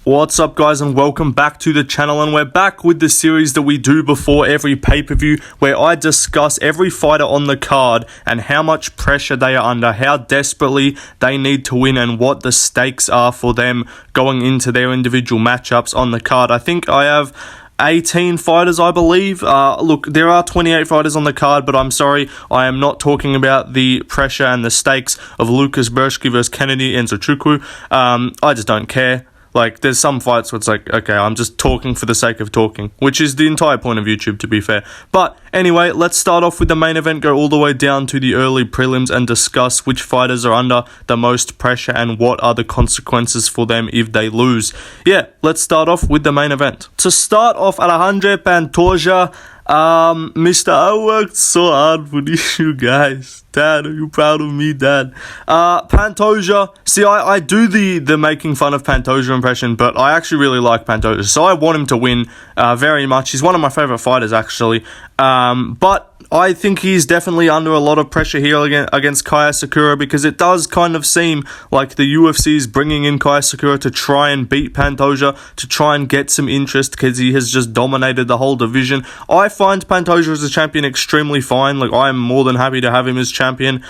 What's up, guys, and welcome back to the channel, and we're back with the series that we do before every pay-per-view where I discuss every fighter on the card and how much pressure they are under, how desperately they need to win, and what the stakes are for them going into their individual matchups on the card. I think I have 18 fighters, I believe. Look, there are 28 fighters on the card, but I'm sorry, I am not talking about the pressure and the stakes of Lucas Bershke versus Kennedy Nzechukwu. I just don't care. Like, there's some fights where it's like, okay, I'm just talking for the sake of talking, which is the entire point of YouTube, to be fair. But anyway, let's start off with the main event, go all the way down to the early prelims and discuss which fighters are under the most pressure and what are the consequences for them if they lose. Yeah, let's start off with the main event. To start off, Alejandro Pantoja. Mr. I worked so hard for this, you guys. Dad, are you proud of me, Dad? Pantoja. See, I do the making fun of Pantoja impression, but I actually really like Pantoja, so I want him to win very much. He's one of my favorite fighters, actually. But I think he's definitely under a lot of pressure here against Kaya Sakura, because it does kind of seem like the UFC is bringing in Kaya Sakura to try and beat Pantoja, to try and get some interest, because he has just dominated the whole division. I find Pantoja as a champion extremely fine. Like, I'm more than happy to have him as champion.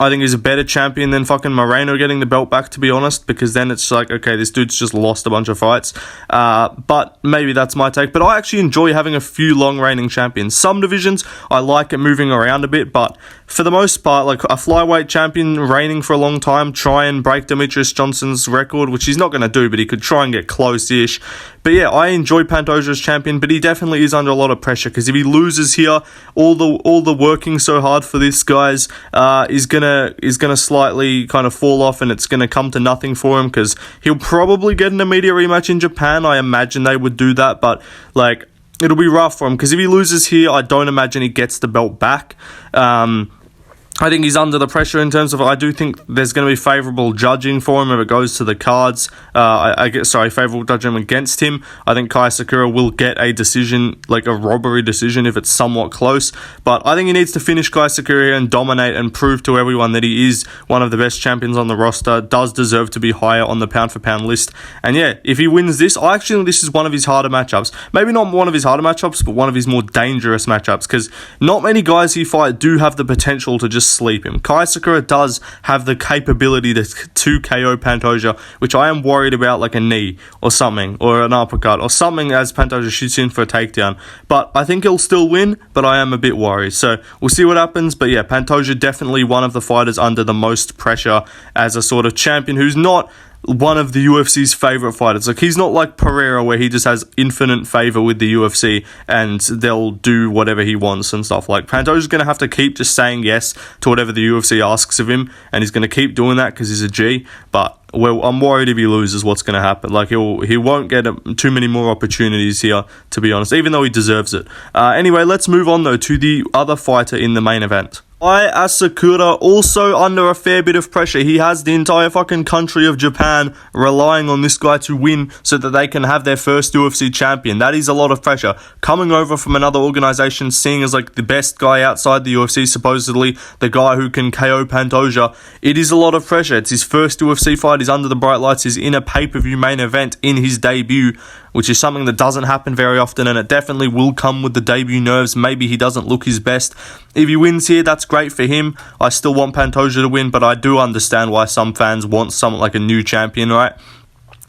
I think he's a better champion than fucking Moreno getting the belt back, to be honest, because then it's like, okay, this dude's just lost a bunch of fights. But maybe that's my take. But I actually enjoy having a few long reigning champions. Some divisions, I like it moving around a bit, but for the most part, like a flyweight champion reigning for a long time, try and break Demetrius Johnson's record, which he's not going to do, but he could try and get close-ish. But yeah, I enjoy Pantoja as champion, but he definitely is under a lot of pressure, because if he loses here, all the working so hard for this guy's is gonna slightly kind of fall off, and it's gonna come to nothing for him, because he'll probably get an immediate rematch in Japan. I imagine they would do that, but like, it'll be rough for him, because if he loses here, I don't imagine he gets the belt back. I think he's under the pressure in terms of, I do think there's going to be favourable judging for him if it goes to the cards. Favourable judging against him. I think Kaya Sakura will get a decision, like a robbery decision, if it's somewhat close. But I think he needs to finish Kaya Sakura and dominate and prove to everyone that he is one of the best champions on the roster, does deserve to be higher on the pound-for-pound list. And yeah, if he wins this, I actually think this is one of his harder matchups. Maybe not one of his harder matchups, but one of his more dangerous matchups, because not many guys he fight do have the potential to just sleep him. Kaya Sakura does have the capability to KO Pantoja, which I am worried about, like a knee or something, or an uppercut or something as Pantoja shoots in for a takedown. But I think he'll still win, but I am a bit worried. So we'll see what happens. But yeah, Pantoja definitely one of the fighters under the most pressure as a sort of champion who's not one of the UFC's favourite fighters. Like, he's not like Pereira, where he just has infinite favour with the UFC and they'll do whatever he wants and stuff. Like, Pantoja's going to have to keep just saying yes to whatever the UFC asks of him, and he's going to keep doing that because he's a G. But I'm worried if he loses, what's going to happen. Like, he won't get too many more opportunities here, to be honest, even though he deserves it. Anyway, let's move on though to the other fighter in the main event. Sakura also under a fair bit of pressure. He has the entire fucking country of Japan relying on this guy to win so that they can have their first UFC champion. That is a lot of pressure. Coming over from another organization, seeing as like the best guy outside the UFC, supposedly the guy who can KO Pantoja, it is a lot of pressure. It's his first UFC fight. He's under the bright lights. He's in a pay-per-view main event in his debut, which is something that doesn't happen very often, and it definitely will come with the debut nerves. Maybe he doesn't look his best. If he wins here, that's great for him. I still want Pantoja to win, but I do understand why some fans want someone like a new champion, right?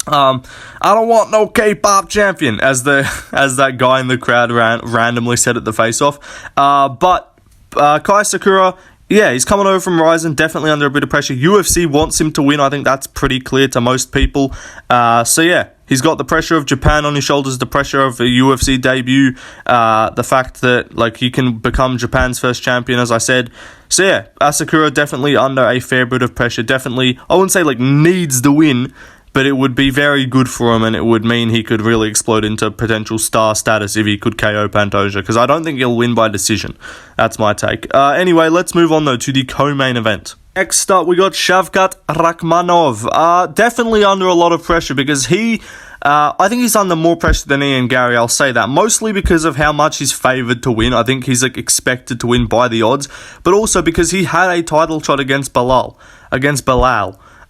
I don't want no K-pop champion, as that guy in the crowd randomly said at the face-off. But Kaya Sakura, yeah, he's coming over from Ryzen, definitely under a bit of pressure. UFC wants him to win. I think that's pretty clear to most people. So yeah, he's got the pressure of Japan on his shoulders, the pressure of a UFC debut, the fact that like he can become Japan's first champion, as I said. So yeah, Sakura definitely under a fair bit of pressure. Definitely, I wouldn't say like needs the win, but it would be very good for him, and it would mean he could really explode into potential star status if he could KO Pantoja, because I don't think he'll win by decision. That's my take. Anyway, let's move on though to the co-main event. Next up, we got Shavkat Rakhmonov. Definitely under a lot of pressure, because I think he's under more pressure than Ian Gary, I'll say that. Mostly because of how much he's favoured to win. I think he's like expected to win by the odds. But also because he had a title shot against Bilal.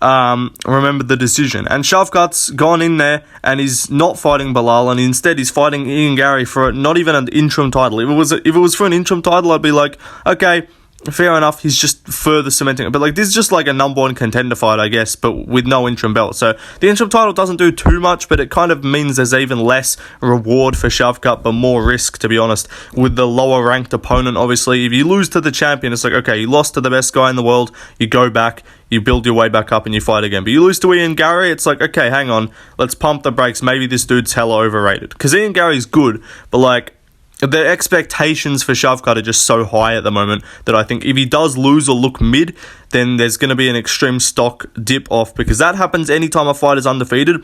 remember the decision. And Shavkat's gone in there and he's not fighting Bilal, and instead he's fighting Ian Gary for not even an interim title. If it was for an interim title, I'd be like, okay, fair enough, he's just further cementing it. But like, this is just like a number one contender fight, I guess, but with no interim belt. So the interim title doesn't do too much, but it kind of means there's even less reward for Shavkat, but more risk, to be honest, with the lower ranked opponent. Obviously, if you lose to the champion, it's like, okay, you lost to the best guy in the world, you go back, you build your way back up and you fight again. But you lose to Ian Gary, it's like, okay, hang on, let's pump the brakes. Maybe this dude's hella overrated. Because Ian Gary's good, but like, the expectations for Shavkat are just so high at the moment that I think if he does lose or look mid, then there's going to be an extreme stock dip off, because that happens anytime a fighter's undefeated.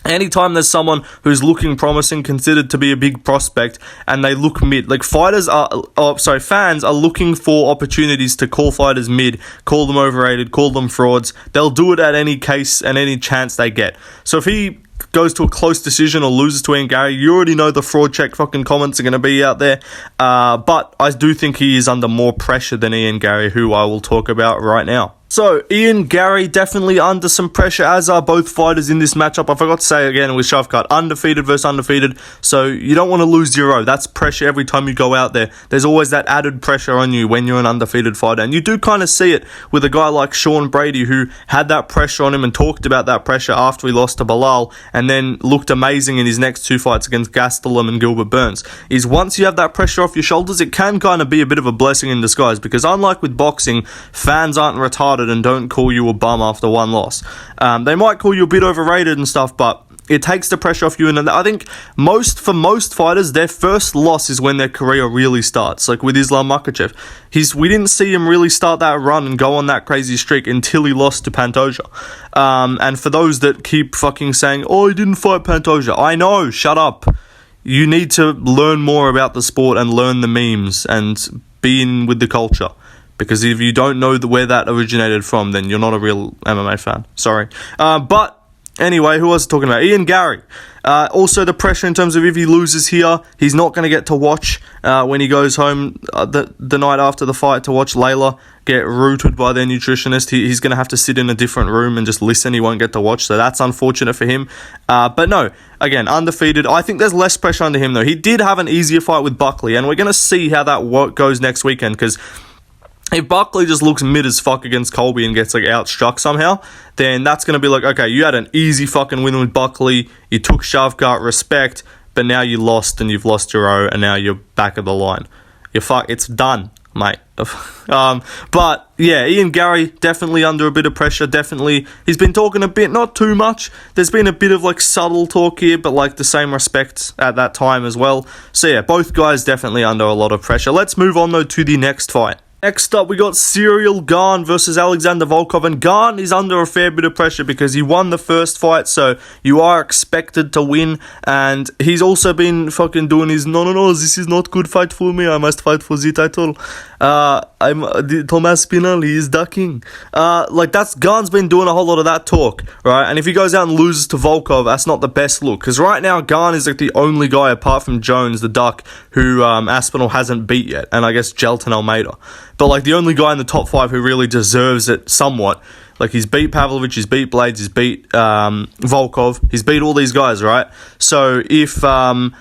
Anytime there's someone who's looking promising, considered to be a big prospect, and they look mid, like fans are looking for opportunities to call fighters mid, call them overrated, call them frauds. They'll do it at any case and any chance they get. So if he goes to a close decision or loses to Ian Gary, you already know the fraud check fucking comments are going to be out there. But I do think he is under more pressure than Ian Gary, who I will talk about right now. So, Ian Gary definitely under some pressure, as are both fighters in this matchup. I forgot to say again with Shavkat, undefeated versus undefeated. So, you don't want to lose 0. That's pressure every time you go out there. There's always that added pressure on you when you're an undefeated fighter. And you do kind of see it with a guy like Sean Brady, who had that pressure on him and talked about that pressure after he lost to Bilal, and then looked amazing in his next 2 fights against Gastelum and Gilbert Burns. Is once you have that pressure off your shoulders, it can kind of be a bit of a blessing in disguise, because unlike with boxing, fans aren't retarded and don't call you a bum after one loss. They might call you a bit overrated and stuff, but it takes the pressure off you. And I think for most fighters, their first loss is when their career really starts. Like with Islam Makhachev, we didn't see him really start that run and go on that crazy streak until he lost to Pantoja. And for those that keep fucking saying, oh, he didn't fight Pantoja, I know, shut up. You need to learn more about the sport and learn the memes and be in with the culture. Because if you don't know where that originated from, then you're not a real MMA fan. Sorry. But anyway, who was I talking about? Ian Gary. Also the pressure in terms of if he loses here, he's not going to get to watch when he goes home the night after the fight to watch Layla get rooted by their nutritionist. He's going to have to sit in a different room and just listen. He won't get to watch, so that's unfortunate for him. But no, again, undefeated. I think there's less pressure under him, though. He did have an easier fight with Buckley, and we're going to see how that goes next weekend, because if Buckley just looks mid as fuck against Colby and gets like outstruck somehow, then that's going to be like, okay, you had an easy fucking win with Buckley, you took Shavkat, respect, but now you lost and you've lost your O, and now you're back of the line. It's done, mate. But yeah, Ian Gary definitely under a bit of pressure. Definitely, he's been talking a bit, not too much. There's been a bit of like subtle talk here, but like the same respect at that time as well. So yeah, both guys definitely under a lot of pressure. Let's move on though to the next fight. Next up, we got Cyril Gane versus Alexander Volkov, and Gane is under a fair bit of pressure because he won the first fight, so you are expected to win, and he's also been fucking doing his, no, this is not good fight for me, I must fight for the title. Thomas Pinal, he is ducking. Gane's been doing a whole lot of that talk, right? And if he goes out and loses to Volkov, that's not the best look, because right now, Gane is like the only guy, apart from Jones, the duck, who Aspinall hasn't beat yet, and I guess Jelton Almeida. But like the only guy in the top 5 who really deserves it somewhat. Like he's beat Pavlovich, he's beat Blades, he's beat Volkov, he's beat all these guys, right? So if Gane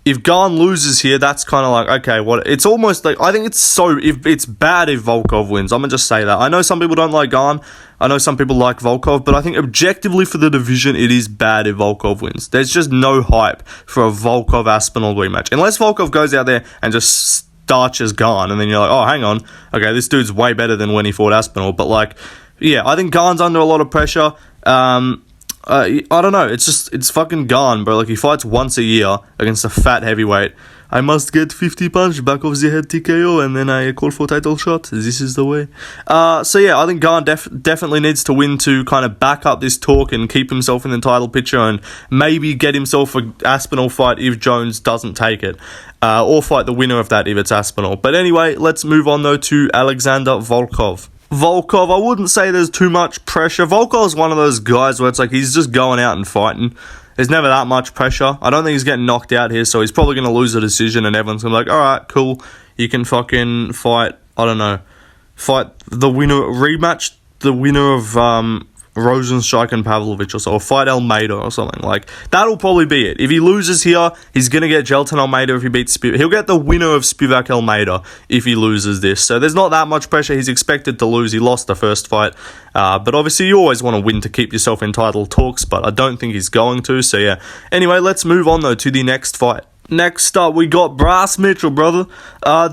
loses here, that's kind of like, okay, what? It's almost like, I think it's bad if Volkov wins. I'm gonna just say that. I know some people don't like Gane. I know some people like Volkov, but I think objectively for the division, it is bad if Volkov wins. There's just no hype for a Volkov-Aspinall rematch. Unless Volkov goes out there and just starches Gane, and then you're like, oh, hang on, okay, this dude's way better than when he fought Aspinall. But like, yeah, I think Gane's under a lot of pressure. I don't know, it's fucking Gane, bro. Like, he fights once a year against a fat heavyweight. I must get 50 punch, back of the head TKO, and then I call for title shot. This is the way. So yeah, I think Gane definitely needs to win to kind of back up this talk and keep himself in the title picture, and maybe get himself a Aspinall fight if Jones doesn't take it. Or fight the winner of that if it's Aspinall. But anyway, let's move on though to Alexander Volkov. Volkov, I wouldn't say there's too much pressure. Volkov's one of those guys where it's like he's just going out and fighting. There's never that much pressure. I don't think he's getting knocked out here, so he's probably going to lose a decision, and everyone's going to be like, alright, cool, you can fucking fight, I don't know, fight the winner, rematch the winner of Rosenstrike and Pavlovich or so, or fight Almeida or something. Like, that'll probably be it. If he loses here, he's going to get Jelton Almeida if he beats Spivak. He'll get the winner of Spivak Almeida if he loses this. So there's not that much pressure. He's expected to lose. He lost the first fight. But obviously you always want to win to keep yourself in title talks, but I don't think he's going to. So yeah. Anyway, let's move on though to the next fight. Next up, we got Bryce Mitchell, brother.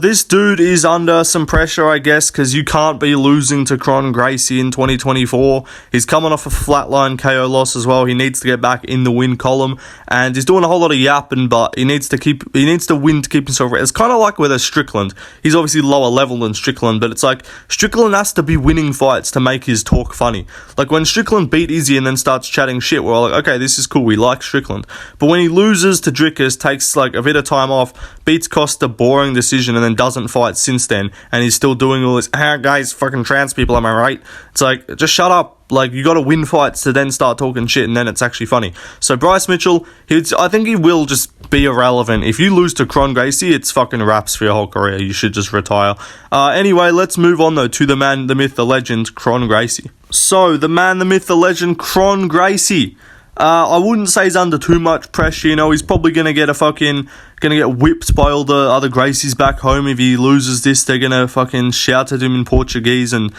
This dude is under some pressure, I guess, because you can't be losing to Kron Gracie in 2024. He's coming off a flatline KO loss as well. He needs to get back in the win column, and he's doing a whole lot of yapping, but he needs to win to keep himself. It's kind of like with a Strickland. He's obviously lower level than Strickland, but it's like Strickland has to be winning fights to make his talk funny. Like when Strickland beat Izzy and then starts chatting shit, we're all like, okay, this is cool. We like Strickland. But when he loses to Drickus, takes like a bit of time off, beats Costa, boring decision, and then doesn't fight since then, and he's still doing all this, guys, fucking trans people, am I right? It's like, just shut up. Like, you gotta win fights to then start talking shit, and then it's actually funny. So Bryce Mitchell, I think he will just be irrelevant. If you lose to Kron Gracie, it's fucking wraps for your whole career. You should just retire. Anyway, let's move on though to the man, the myth, the legend, Kron Gracie. So, the man, the myth, the legend, Kron Gracie. I wouldn't say he's under too much pressure, you know. He's probably gonna get whipped by all the other Gracies back home. If he loses this, they're gonna fucking shout at him in Portuguese, and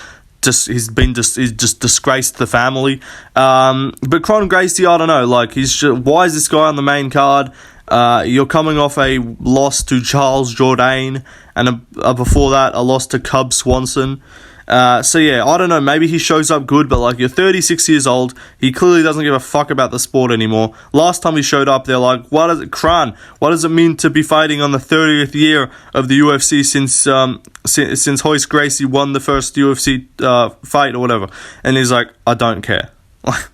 he's just disgraced the family. But Kron Gracie, I don't know, like, why is this guy on the main card? You're coming off a loss to Charles Jourdain, and before that, a loss to Cub Swanson. So yeah, I don't know, maybe he shows up good, but like, you're 36 years old, he clearly doesn't give a fuck about the sport anymore. Last time he showed up, they're like, what does it mean to be fighting on the 30th year of the UFC since Royce Gracie won the first UFC fight or whatever? And he's like, I don't care.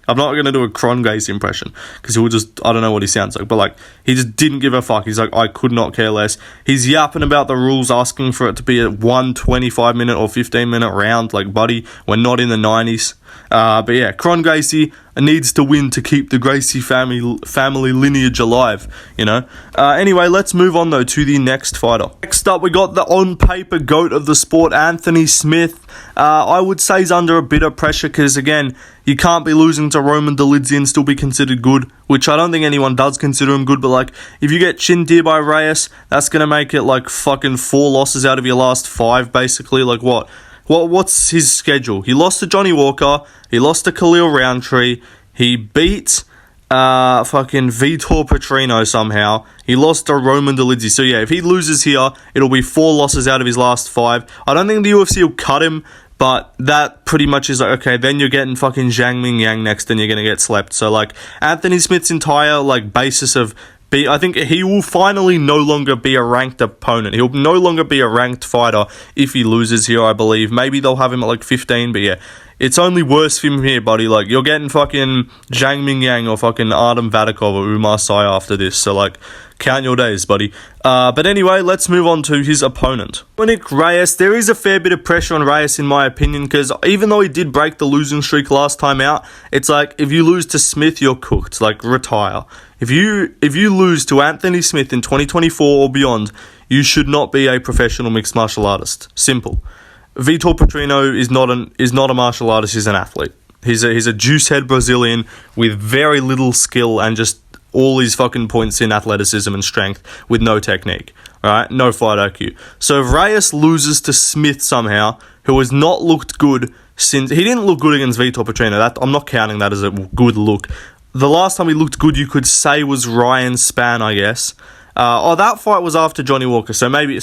I'm not going to do a Kron Gracie impression, because he will just, I don't know what he sounds like, but like, he just didn't give a fuck. He's like, I could not care less. He's yapping about the rules, asking for it to be a 25-minute or 15-minute round. Like, buddy, we're not in the 90s. But yeah, Kron Gracie needs to win to keep the Gracie family lineage alive, you know. Anyway, let's move on though to the next fighter. Next up, we got the on-paper GOAT of the sport, Anthony Smith. I would say he's under a bit of pressure because, again, you can't be losing to Roman Dolidze and still be considered good, which I don't think anyone does consider him good, but like, if you get chinned here by Reyes, that's going to make it like fucking 4 losses out of your last 5, basically. Like, what's his schedule? He lost to Johnny Walker, he lost to Khalil Roundtree, he beat fucking Vitor Petrino somehow, he lost to Roman Dolidze. So yeah, if he loses here, it'll be 4 losses out of his last 5. I don't think the UFC will cut him, but that pretty much is like, okay, then you're getting fucking Zhang Ming Yang next, and you're going to get slept. So like, Anthony Smith's entire like basis of I think he will finally no longer be a ranked opponent. He'll no longer be a ranked fighter if he loses here, I believe. Maybe they'll have him at like 15, but yeah, it's only worse for him here, buddy. Like, you're getting fucking Zhang Ming Yang or fucking Artem Vadakov or Umar Sy after this. So like, count your days, buddy. But anyway, let's move on to his opponent. Dominic Reyes. There is a fair bit of pressure on Reyes, in my opinion, because even though he did break the losing streak last time out, it's like, if you lose to Smith, you're cooked. Like, retire. If you lose to Anthony Smith in 2024 or beyond, you should not be a professional mixed martial artist. Simple. Vitor Petrino is not a martial artist, he's an athlete. He's a juicehead Brazilian with very little skill and just all his fucking points in athleticism and strength with no technique. Alright? No fight IQ. So if Reyes loses to Smith somehow, who has not looked good since... He didn't look good against Vitor Petrino. I'm not counting that as a good look. The last time he looked good, you could say, was Ryan Spann, I guess. That fight was after Johnny Walker, so maybe,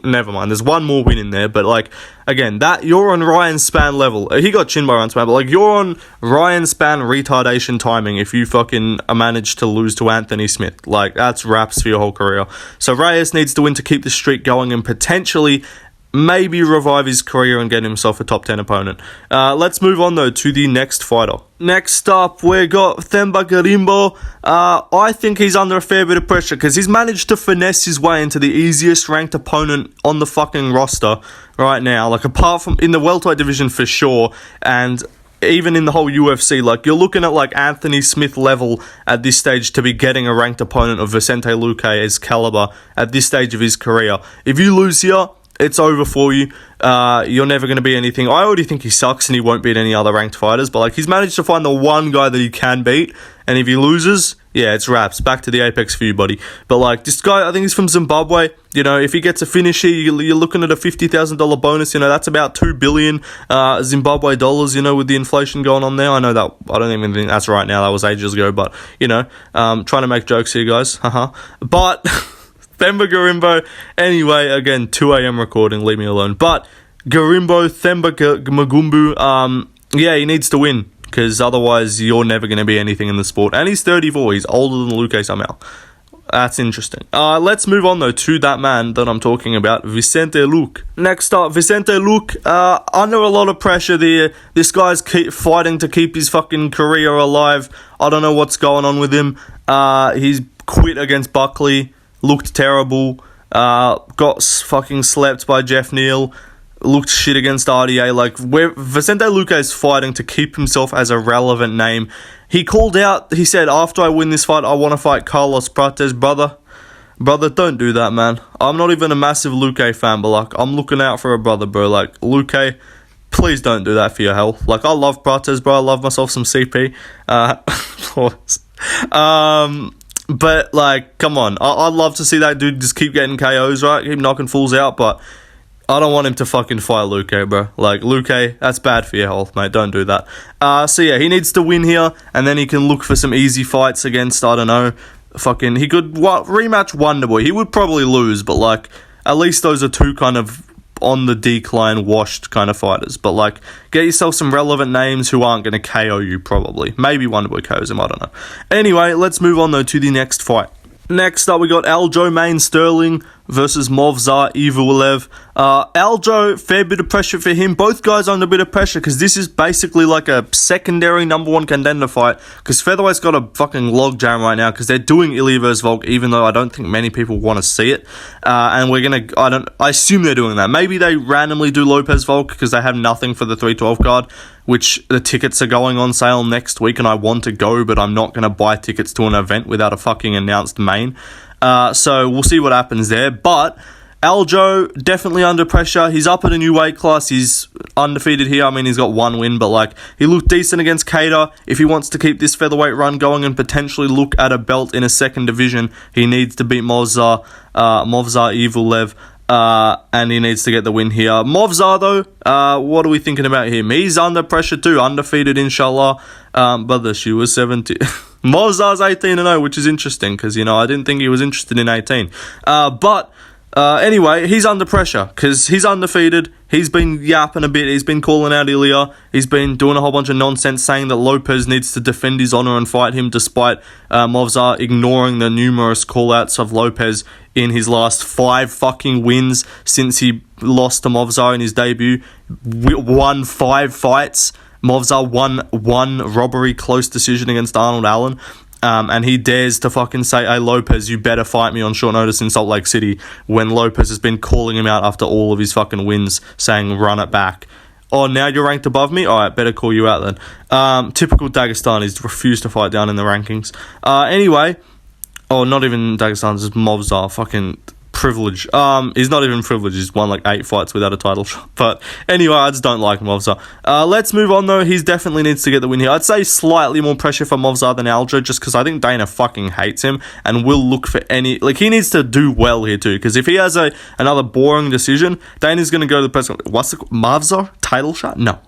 never mind. There's one more win in there, but like, again, that you're on Ryan Spann level. He got chinned by Ryan Spann, but like, you're on Ryan Spann retardation timing if you fucking manage to lose to Anthony Smith. Like, that's wraps for your whole career. So Reyes needs to win to keep the streak going and potentially maybe revive his career and get himself a top 10 opponent. Let's move on though to the next fighter. Next up, we got Themba Gorimbo. I think he's under a fair bit of pressure because he's managed to finesse his way into the easiest ranked opponent on the fucking roster right now. Like, apart from in the welterweight division for sure, and even in the whole UFC, like, you're looking at like Anthony Smith level at this stage to be getting a ranked opponent of Vicente Luque's caliber at this stage of his career. If you lose here, it's over for you. You're never going to be anything. I already think he sucks and he won't beat any other ranked fighters, but like he's managed to find the one guy that he can beat, and if he loses, yeah, it's wraps. Back to the apex for you, buddy. But like this guy, I think he's from Zimbabwe. You know, if he gets a finish here, you're looking at a $50,000 bonus. You know, that's about 2 billion Zimbabwe dollars. You know, with the inflation going on there. I know that I don't even think that's right now. That was ages ago, but you know, trying to make jokes here, guys. But. Themba Gorimbo. Anyway, again, 2 a.m. recording, leave me alone. But Gorimbo, Themba Magumbu, yeah, he needs to win, because otherwise you're never going to be anything in the sport. And he's 34, he's older than Luque somehow. That's interesting. Let's move on, though, to that man that I'm talking about, Vicente Luque. Next up, Vicente Luque, under a lot of pressure there. This guy's fighting to keep his fucking career alive. I don't know what's going on with him. He's quit against Buckley. Looked terrible, got fucking slept by Jeff Neal, looked shit against RDA. Like, Vicente Luque is fighting to keep himself as a relevant name. He called out, he said, after I win this fight, I want to fight Carlos Prates. Brother, don't do that, man. I'm not even a massive Luque fan, but like, I'm looking out for a brother, bro. Like, Luque, please don't do that for your health. Like, I love Prates, bro. I love myself some CP. But, like, come on. I'd love to see that dude just keep getting KOs, right? Keep knocking fools out, but I don't want him to fucking fight Luque, bro. Like, Luque, that's bad for your health, mate. Don't do that. So, yeah, he needs to win here, and then he can look for some easy fights against, I don't know, he could rematch Wonderboy. He would probably lose, but, like, at least those are two kind of on the decline, washed kind of fighters. But, like, get yourself some relevant names who aren't going to KO you, probably. Maybe Wonderboy KOs him, I don't know. Anyway, let's move on, though, to the next fight. Next up, we got Aljamain Sterling versus Movsar Evloev. Aljo, fair bit of pressure for him. Both guys under a bit of pressure, because this is basically like a secondary number one contender fight, because Featherweight's got a fucking log jam right now, because they're doing Ilya vs Volk, even though I don't think many people want to see it. And I assume they're doing that. Maybe they randomly do Lopez Volk, because they have nothing for the 312 card, which the tickets are going on sale next week, and I want to go, but I'm not going to buy tickets to an event without a fucking announced main. So we'll see what happens there. But Aljo, definitely under pressure. He's up at a new weight class. He's undefeated here. I mean, he's got one win, but like, he looked decent against Cater. If he wants to keep this featherweight run going and potentially look at a belt in a second division, he needs to beat Movsar Evloev. And he needs to get the win here. Movsar, though, what are we thinking about him? He's under pressure too, undefeated, inshallah. But the shoe was 70. Movsar's 18-0, which is interesting, because, you know, I didn't think he was interested in 18. But anyway, he's under pressure, because he's undefeated. He's been yapping a bit. He's been calling out Ilya. He's been doing a whole bunch of nonsense, saying that Lopez needs to defend his honor and fight him, despite Movsar ignoring the numerous call-outs of Lopez in his last 5 fucking wins since he lost to Movsar in his debut. Won 5 fights. Movsar won 1 robbery close decision against Arnold Allen. And he dares to fucking say, hey, Lopez, you better fight me on short notice in Salt Lake City, when Lopez has been calling him out after all of his fucking wins, saying, run it back. Oh, now you're ranked above me? Alright, better call you out then. Typical Dagestanis, refuse to fight down in the rankings. Anyway, not even Dagestan, just Movsar, fucking privilege. He's not even privileged. He's won like 8 fights without a title shot. But anyway, I just don't like Movsar. Let's move on, though. He definitely needs to get the win here. I'd say slightly more pressure for Movsar than Aljo, just because I think Dana fucking hates him and will look for any... Like, he needs to do well here, too, because if he has another boring decision, Dana's going to go to the press... What's the... Movsar? Title shot? No.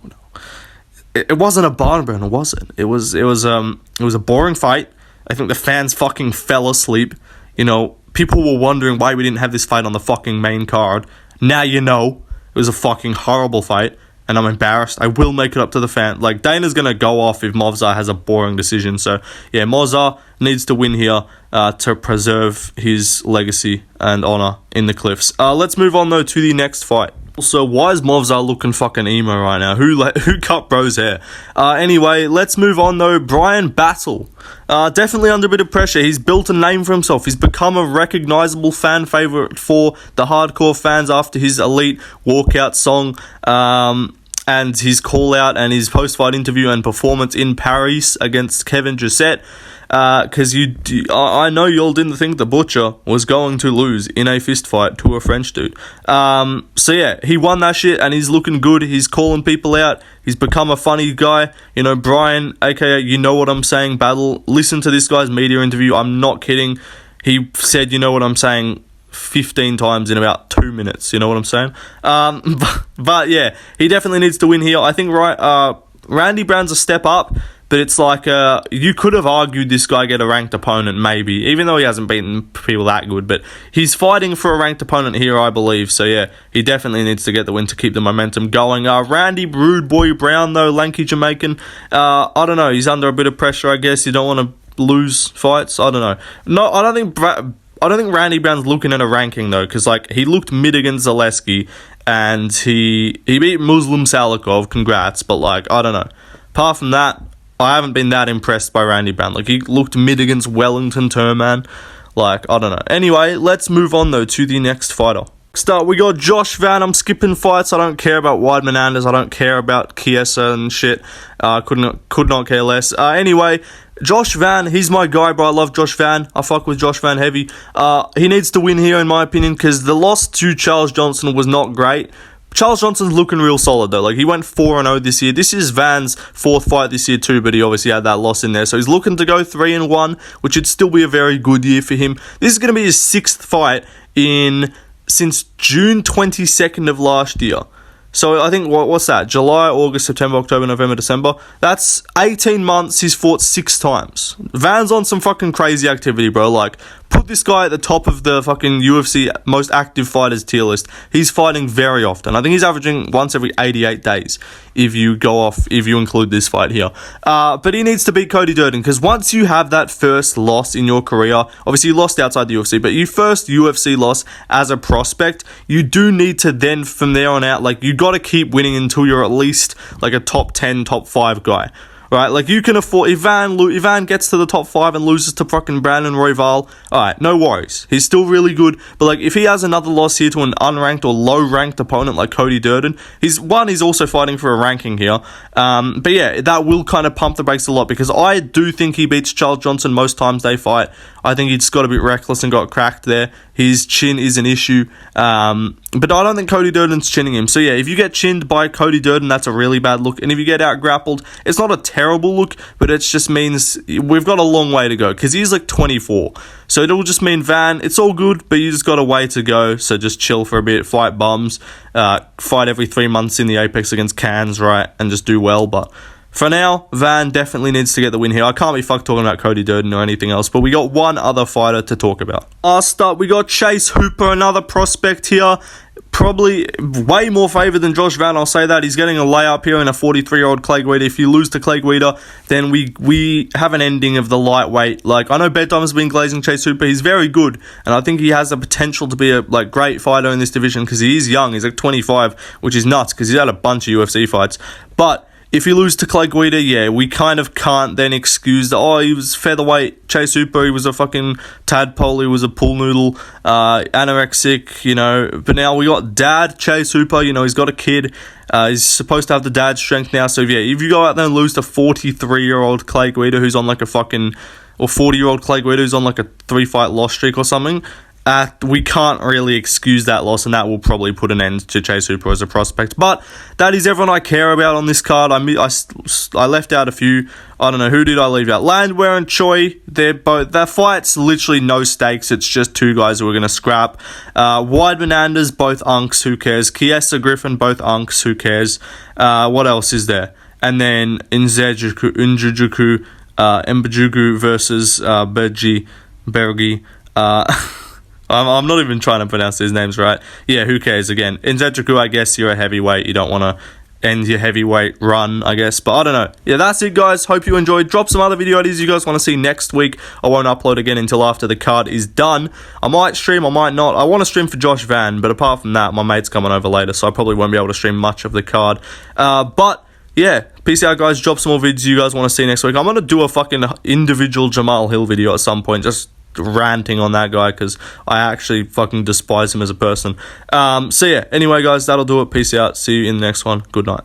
It wasn't a barn burner, was it? It was a boring fight. I think the fans fucking fell asleep. You know, people were wondering why we didn't have this fight on the fucking main card. Now you know. It was a fucking horrible fight, and I'm embarrassed. I will make it up to the fan. Like, Dana's going to go off if Movsar has a boring decision. So, yeah, Movsar needs to win here to preserve his legacy and honor in the cliffs. Let's move on, though, to the next fight. Also, why is Movsar looking fucking emo right now? Who cut bro's hair? Anyway, let's move on, though. Brian Battle. Definitely under a bit of pressure. He's built a name for himself. He's become a recognizable fan favorite for the hardcore fans after his elite walkout song, and his call out and his post-fight interview and performance in Paris against Kevin Gisette. because I know y'all didn't think the Butcher was going to lose in a fist fight to a French dude. So yeah, he won that shit, and he's looking good. He's calling people out. He's become a funny guy. You know, Brian, aka You Know What I'm Saying Battle, listen to this guy's media interview. I'm not kidding. He said, you know what I'm saying, 15 times in about 2 minutes. You know what I'm saying? But yeah, he definitely needs to win here. I think Randy Brown's a step up, but it's like you could have argued this guy get a ranked opponent maybe, even though he hasn't beaten people that good, but he's fighting for a ranked opponent here, I believe. So yeah, he definitely needs to get the win to keep the momentum going. Randy Rude Boy Brown though, lanky Jamaican, I don't know, he's under a bit of pressure, I guess. You don't want to lose fights. I don't know. No, I don't think Randy Brown's looking at a ranking though, because like he looked mid against Zaleski, and he beat Muslim Salikov. Congrats, but like I don't know. Apart from that, I haven't been that impressed by Randy Brown. Like, he looked mid against Wellington Turman. Like, I don't know. Anyway, let's move on, though, to the next fighter. Next up, we got Josh Van. I'm skipping fights. I don't care about Weidman Anders. I don't care about Chiesa and shit. Could not care less. Anyway, Josh Van, he's my guy, bro. I love Josh Van. I fuck with Josh Van heavy. He needs to win here, in my opinion, because the loss to Charles Johnson was not great. Charles Johnson's looking real solid, though. Like, he went 4-0 this year. This is Van's fourth fight this year, too, but he obviously had that loss in there. So he's looking to go 3-1, which would still be a very good year for him. This is going to be his sixth fight since June 22nd of last year. So I think, what's that? July, August, September, October, November, December. That's 18 months. He's fought 6 times. Van's on some fucking crazy activity, bro. Like, put this guy at the top of the fucking UFC most active fighters tier list. He's fighting very often. I think he's averaging once every 88 days if you include this fight here. But he needs to beat Cody Durden, because once you have that first loss in your career, obviously you lost outside the UFC, but your first UFC loss as a prospect, you do need to then, from there on out, like, you got to keep winning until you're at least like a top 10, top 5 guy. Right, like, you can afford, if Van gets to the top 5 and loses to fucking Brandon Royval, alright, no worries. He's still really good, but like, if he has another loss here to an unranked or low-ranked opponent like Cody Durden, he's also fighting for a ranking here. But yeah, that will kind of pump the brakes a lot, because I do think he beats Charles Johnson most times they fight. I think he just got a bit reckless and got cracked there. His chin is an issue. But I don't think Cody Durden's chinning him. So yeah, if you get chinned by Cody Durden, that's a really bad look. And if you get out grappled, it's not a terrible look, but it just means we've got a long way to go, because he's like 24. So it'll just mean, Van, it's all good, but you just got a way to go. So just chill for a bit, fight bums, fight every 3 months in the Apex against Cans, right, and just do well. But for now, Van definitely needs to get the win here. I can't be fucked talking about Cody Durden or anything else, but we got one other fighter to talk about. Last up, we got Chase Hooper, another prospect here. Probably way more favoured than Josh Van, I'll say that. He's getting a layup here in a 43-year-old Clay Guida. If you lose to Clay Guida, then we have an ending of the lightweight. Like, I know Bedtime has been glazing Chase Hooper. He's very good, and I think he has the potential to be a great fighter in this division, because he is young. He's like 25, which is nuts, because he's had a bunch of UFC fights. But if you lose to Clay Guida, yeah, we kind of can't then excuse he was featherweight Chase Hooper, he was a fucking tadpole, he was a pool noodle, anorexic, you know. But now we got dad Chase Hooper, you know, he's got a kid, he's supposed to have the dad strength now. So yeah, if you go out there and lose to 43-year-old Clay Guida, who's on like a fucking, or 40-year-old Clay Guida, who's on like a 3-fight loss streak or something, we can't really excuse that loss, and that will probably put an end to Chase Hooper as a prospect. But that is everyone I care about on this card. I left out a few. I don't know, who did I leave out? Landwehr and Choi, their fight's literally no stakes. It's just 2 guys who are going to scrap. Weidman Anders, both unks, who cares? Chiesa Griffin, both unks, who cares? What else is there? And then Unjujuku, Mbajugu versus Bergi. I'm not even trying to pronounce these names right. Yeah, who cares again? In Zetriku, I guess you're a heavyweight. You don't want to end your heavyweight run, I guess. But I don't know. Yeah, that's it, guys. Hope you enjoyed. Drop some other video ideas you guys want to see next week. I won't upload again until after the card is done. I might stream, I might not. I want to stream for Josh Van, but apart from that, my mate's coming over later, so I probably won't be able to stream much of the card. But yeah, peace out, guys. Drop some more videos you guys want to see next week. I'm going to do a fucking individual Jamal Hill video at some point, just ranting on that guy, because I actually fucking despise him as a person. So yeah, anyway, guys, that'll do it. Peace out. See you in the next one. Good night.